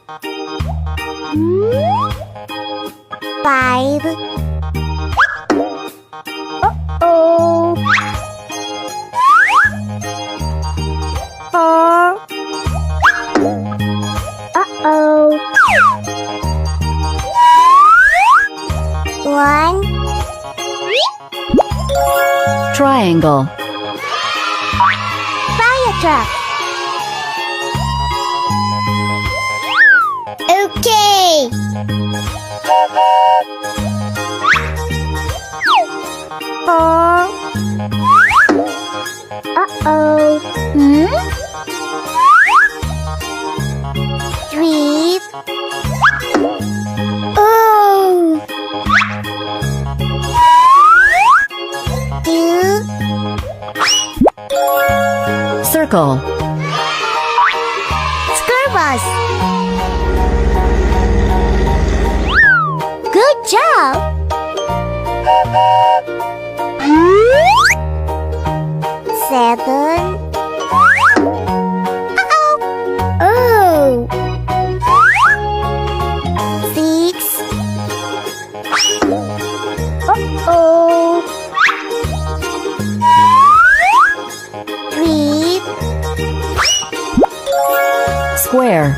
5. Uh-oh. 4. Uh-oh. 1. Triangle. Fire truck. Okay. 4. Uh-oh. 3. Oh. 2. Circle. School bus. Good job. 7. Uh-oh. Oh. 6. Uh-oh. 3. Square.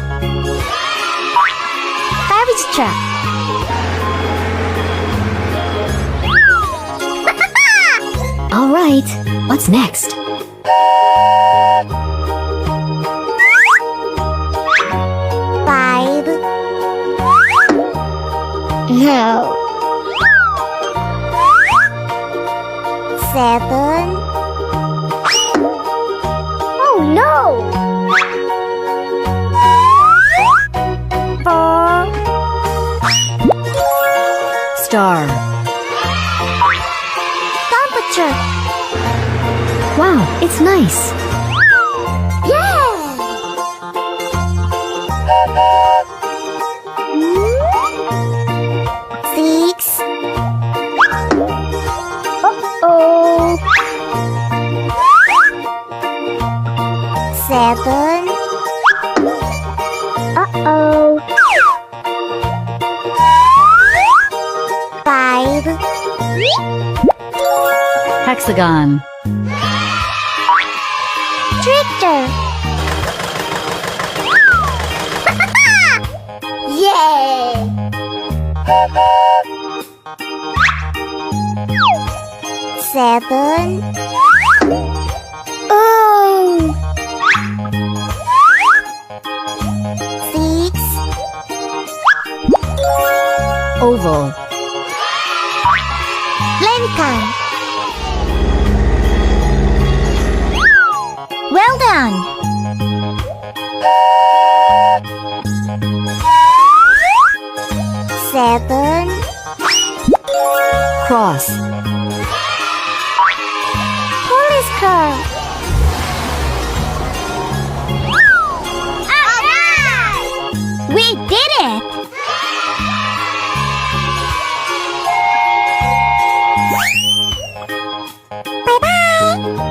Garbage truck. All right. What's next? 5. No. 7. Oh no. 4. Star. Dumper truck. Wow, it's nice. Yeah. 6. Uh-oh. 7. Uh-oh. 5. Hexagon. Tractor. Yay! 7. Oh! 6. Oval. Lincoln. Well done. 7. Cross. Police car. Alright! We did